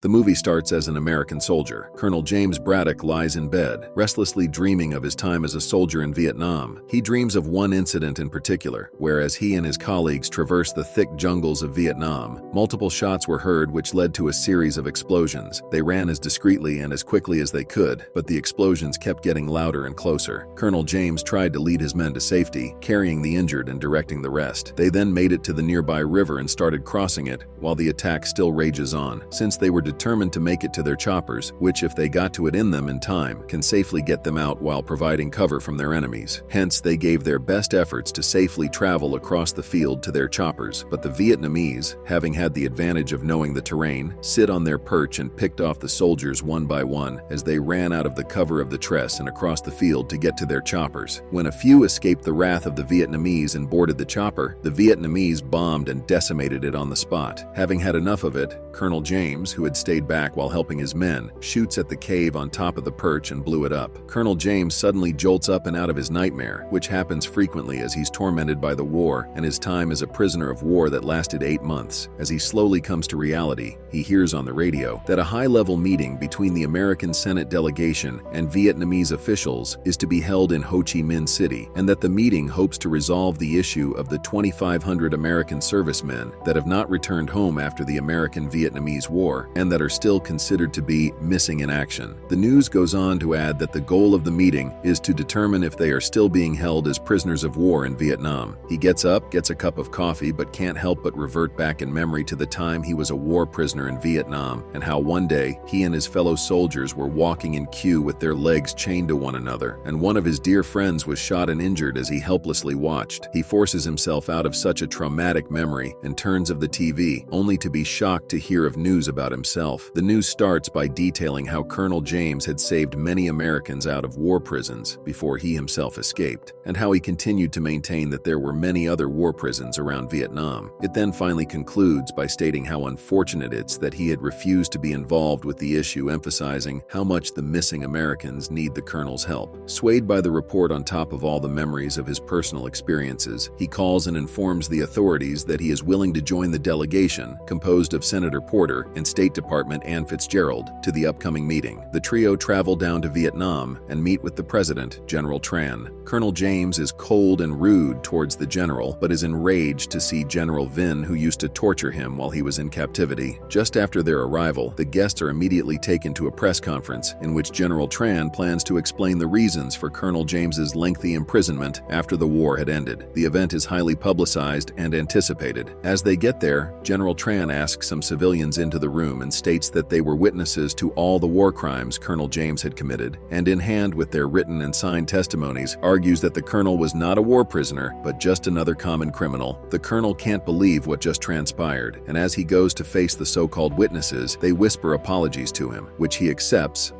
The movie starts as an American soldier. Colonel James Braddock lies in bed, restlessly dreaming of his time as a soldier in Vietnam. He dreams of one incident in particular, where as he and his colleagues traverse the thick jungles of Vietnam, multiple shots were heard which led to a series of explosions. They ran as discreetly and as quickly as they could, but the explosions kept getting louder and closer. Colonel James tried to lead his men to safety, carrying the injured and directing the rest. They then made it to the nearby river and started crossing it, while the attack still rages on. Since they were determined to make it to their choppers, which if they got to it in them in time, can safely get them out while providing cover from their enemies. Hence, they gave their best efforts to safely travel across the field to their choppers. But the Vietnamese, having had the advantage of knowing the terrain, sit on their perch and picked off the soldiers one by one as they ran out of the cover of the tress and across the field to get to their choppers. When a few escaped the wrath of the Vietnamese and boarded the chopper, the Vietnamese bombed and decimated it on the spot. Having had enough of it, Colonel James, who had stayed back while helping his men, shoots at the cave on top of the perch and blew it up. Colonel James suddenly jolts up and out of his nightmare, which happens frequently as he's tormented by the war and his time as a prisoner of war that lasted 8 months. As he slowly comes to reality, he hears on the radio that a high-level meeting between the American Senate delegation and Vietnamese officials is to be held in Ho Chi Minh City, and that the meeting hopes to resolve the issue of the 2,500 American servicemen that have not returned home after the American-Vietnamese War and that are still considered to be missing in action. The news goes on to add that the goal of the meeting is to determine if they are still being held as prisoners of war in Vietnam. He gets up, gets a cup of coffee, but can't help but revert back in memory to the time he was a war prisoner in Vietnam and how one day he and his fellow soldiers were walking in queue with their legs chained to one another, and one of his dear friends was shot and injured as he helplessly watched. He forces himself out of such a traumatic memory and turns of the TV, only to be shocked to hear of news about himself. The news starts by detailing how Colonel James had saved many Americans out of war prisons before he himself escaped, and how he continued to maintain that there were many other war prisons around Vietnam. It then finally concludes by stating how unfortunate it's that he had refused to be involved with the issue, emphasizing how much the missing Americans need the colonel's help. Swayed by the report on top of all the memories of his personal experiences, he calls and informs the authorities that he is willing to join the delegation, composed of Senator Porter and State Department Ann Fitzgerald, to the upcoming meeting. The trio travel down to Vietnam and meet with the president, General Tran. Colonel James is cold and rude towards the general, but is enraged to see General Vinh, who used to torture him while he was in captivity. Just after their arrival, the guests are immediately taken to a press conference in which General Tran plans to explain the reasons for Colonel James's lengthy imprisonment after the war had ended. The event is highly publicized and anticipated. As they get there, General Tran asks some civilians into the room and states that they were witnesses to all the war crimes Colonel James had committed, and in hand with their written and signed testimonies, argues that the colonel was not a war prisoner, but just another common criminal. The colonel can't believe what just transpired, and as he goes to face the so-called witnesses, they whisper apologies to him, which he accepts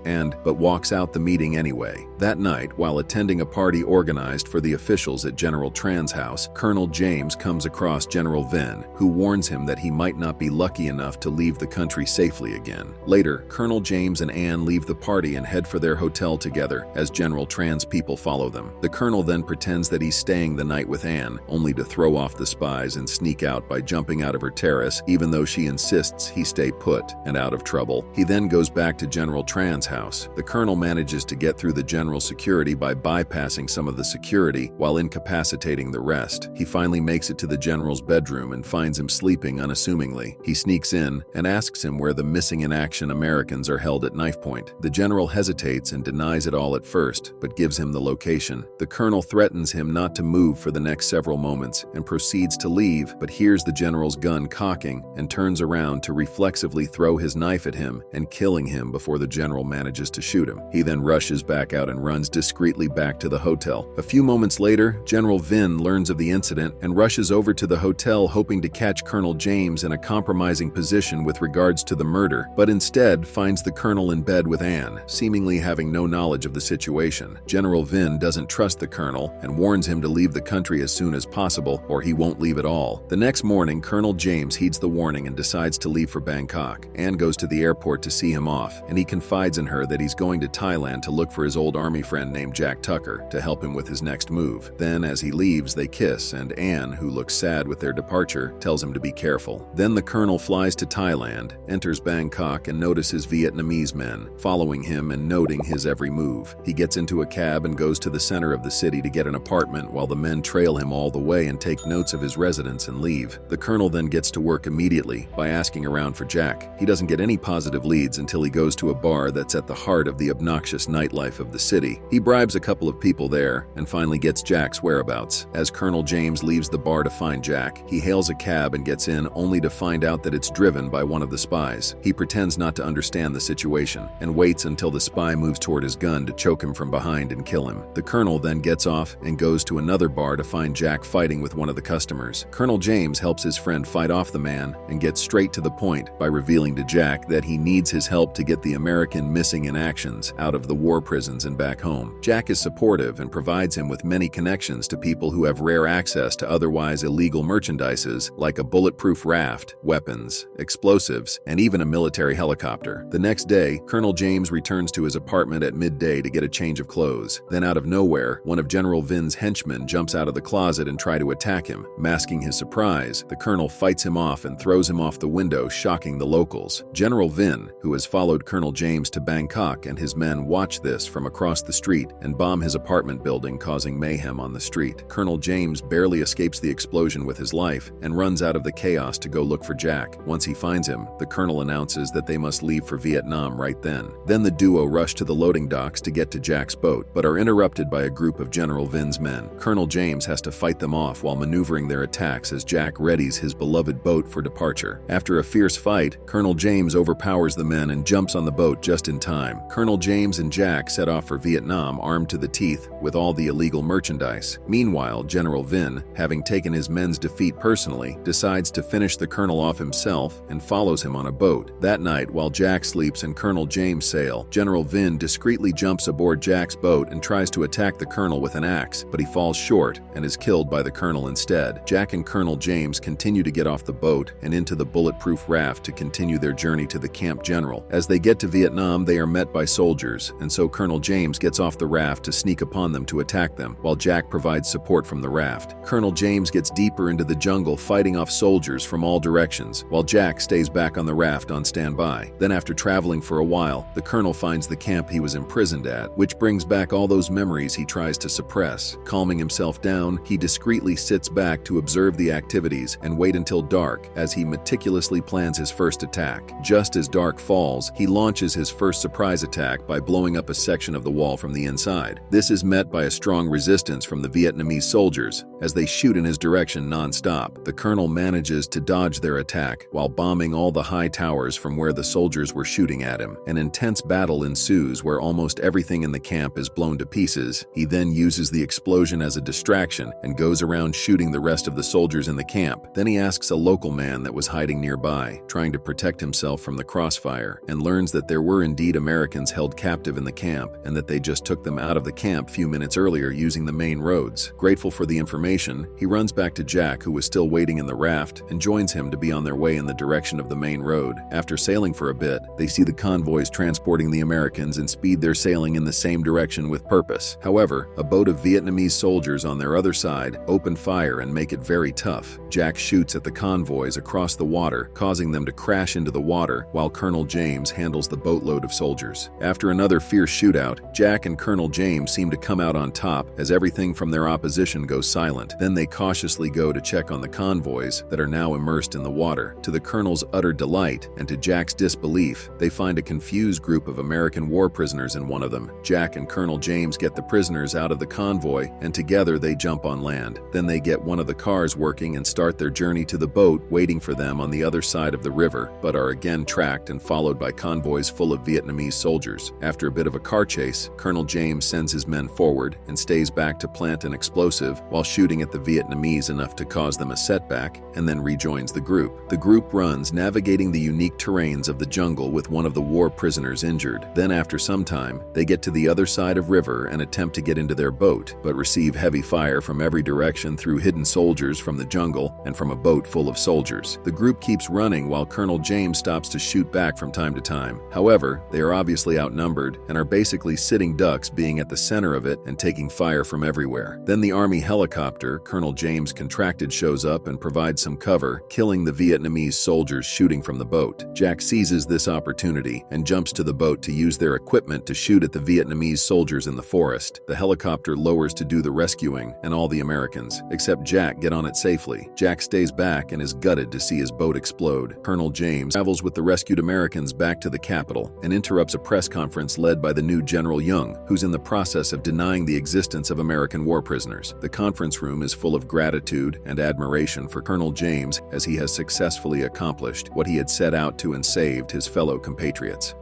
but walks out the meeting anyway. That night, while attending a party organized for the officials at General Tran's house, Colonel James comes across General Vinh, who warns him that he might not be lucky enough to leave the country safely again. Later, Colonel James and Ann leave the party and head for their hotel together as General Tran's people follow them. The colonel then pretends that he's staying the night with Ann, only to throw off the spies and sneak out by jumping out of her terrace, even though she insists he stay put and out of trouble. He then goes back to General Tran's house. The colonel manages to get through the general security by bypassing some of the security while incapacitating the rest. He finally makes it to the general's bedroom and finds him sleeping unassumingly. He sneaks in and asks him where the missing in action Americans are held at knife point. The general hesitates and denies it all at first, but gives him the location. The colonel threatens him not to move for the next several moments and proceeds to leave, but hears the general's gun cocking and turns around to reflexively throw his knife at him and killing him before the general manages to shoot him. He then rushes back out and runs discreetly back to the hotel. A few moments later, General Vinh learns of the incident and rushes over to the hotel hoping to catch Colonel James in a compromising position with regards to the murder, but instead finds the colonel in bed with Ann, seemingly having no knowledge of the situation. General Vinh doesn't trust the colonel and warns him to leave the country as soon as possible or he won't leave at all. The next morning, Colonel James heeds the warning and decides to leave for Bangkok. Ann goes to the airport to see him off, and he confides in her that he's going to Thailand to look for his old army army friend named Jack Tucker to help him with his next move. Then, as he leaves, they kiss, and Anne, who looks sad with their departure, tells him to be careful. Then the colonel flies to Thailand, enters Bangkok, and notices Vietnamese men following him and noting his every move. He gets into a cab and goes to the center of the city to get an apartment while the men trail him all the way and take notes of his residence and leave. The colonel then gets to work immediately by asking around for Jack. He doesn't get any positive leads until he goes to a bar that's at the heart of the obnoxious nightlife of the city. He bribes a couple of people there and finally gets Jack's whereabouts. As Colonel James leaves the bar to find Jack, he hails a cab and gets in only to find out that it's driven by one of the spies. He pretends not to understand the situation and waits until the spy moves toward his gun to choke him from behind and kill him. The colonel then gets off and goes to another bar to find Jack fighting with one of the customers. Colonel James helps his friend fight off the man and gets straight to the point by revealing to Jack that he needs his help to get the American missing in actions out of the war prisons and back home. Jack is supportive and provides him with many connections to people who have rare access to otherwise illegal merchandises like a bulletproof raft, weapons, explosives, and even a military helicopter. The next day, Colonel James returns to his apartment at midday to get a change of clothes. Then out of nowhere, one of General Vin's henchmen jumps out of the closet and tries to attack him. Masking his surprise, the colonel fights him off and throws him off the window, shocking the locals. General Vin, who has followed Colonel James to Bangkok, and his men watch this from across the street and bomb his apartment building, causing mayhem on the street. Colonel James barely escapes the explosion with his life and runs out of the chaos to go look for Jack. Once he finds him, the colonel announces that they must leave for Vietnam right then. Then the duo rush to the loading docks to get to Jack's boat, but are interrupted by a group of General Vin's men. Colonel James has to fight them off while maneuvering their attacks as Jack readies his beloved boat for departure. After a fierce fight, Colonel James overpowers the men and jumps on the boat just in time. Colonel James and Jack set off for Vietnam armed to the teeth with all the illegal merchandise. Meanwhile, General Vin, having taken his men's defeat personally, decides to finish the colonel off himself and follows him on a boat. That night, while Jack sleeps and Colonel James sail, General Vin discreetly jumps aboard Jack's boat and tries to attack the colonel with an axe, but he falls short and is killed by the colonel instead. Jack and Colonel James continue to get off the boat and into the bulletproof raft to continue their journey to the camp general. As they get to Vietnam, they are met by soldiers, and so Colonel James gets off the raft to sneak upon them to attack them, while Jack provides support from the raft. Colonel James gets deeper into the jungle fighting off soldiers from all directions, while Jack stays back on the raft on standby. Then after traveling for a while, the colonel finds the camp he was imprisoned at, which brings back all those memories he tries to suppress. Calming himself down, he discreetly sits back to observe the activities and wait until dark as he meticulously plans his first attack. Just as dark falls, he launches his first surprise attack by blowing up a section of the wall from the inside. This is met by a strong resistance from the Vietnamese soldiers as they shoot in his direction non-stop. The colonel manages to dodge their attack while bombing all the high towers from where the soldiers were shooting at him. An intense battle ensues where almost everything in the camp is blown to pieces. He then uses the explosion as a distraction and goes around shooting the rest of the soldiers in the camp. Then he asks a local man that was hiding nearby, trying to protect himself from the crossfire, and learns that there were indeed Americans held captive in the camp and that they just took them out of the camp few minutes earlier using the main roads. Grateful for the information, he runs back to Jack, who was still waiting in the raft, and joins him to be on their way in the direction of the main road. After sailing for a bit, they see the convoys transporting the Americans and speed their sailing in the same direction with purpose. However, a boat of Vietnamese soldiers on their other side open fire and make it very tough. Jack shoots at the convoys across the water, causing them to crash into the water, while Colonel James handles the boatload of soldiers. After another fierce shootout, Jack and Colonel James seem to come out on top as everything from their opposition goes silent. Then they cautiously go to check on the convoys that are now immersed in the water. To the colonel's utter delight and to Jack's disbelief, they find a confused group of American war prisoners in one of them. Jack and Colonel James get the prisoners out of the convoy, and together they jump on land. Then they get one of the cars working and start their journey to the boat waiting for them on the other side of the river, but are again tracked and followed by convoys full of Vietnamese soldiers. After a bit of a car chase, Colonel James sends his men forward and stays back to plant an explosive while shooting at the Vietnamese enough to cause them a setback, and then rejoins the group. The group runs, navigating the unique terrains of the jungle with one of the war prisoners injured. Then after some time, they get to the other side of river and attempt to get into their boat, but receive heavy fire from every direction through hidden soldiers from the jungle and from a boat full of soldiers. The group keeps running while Colonel James stops to shoot back from time to time. However, they are obviously outnumbered and are basically sitting sitting ducks being at the center of it and taking fire from everywhere. Then the Army helicopter Colonel James contracted shows up and provides some cover, killing the Vietnamese soldiers shooting from the boat. Jack seizes this opportunity and jumps to the boat to use their equipment to shoot at the Vietnamese soldiers in the forest. The helicopter lowers to do the rescuing, and all the Americans, except Jack, get on it safely. Jack stays back and is gutted to see his boat explode. Colonel James travels with the rescued Americans back to the capital and interrupts a press conference led by the new General Young, who's in the process of denying the existence of American war prisoners. The conference room is full of gratitude and admiration for Colonel James as he has successfully accomplished what he had set out to and saved his fellow compatriots.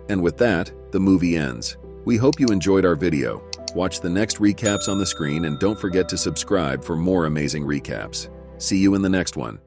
And with that, the movie ends. We hope you enjoyed our video. Watch the next recaps on the screen and don't forget to subscribe for more amazing recaps. See you in the next one.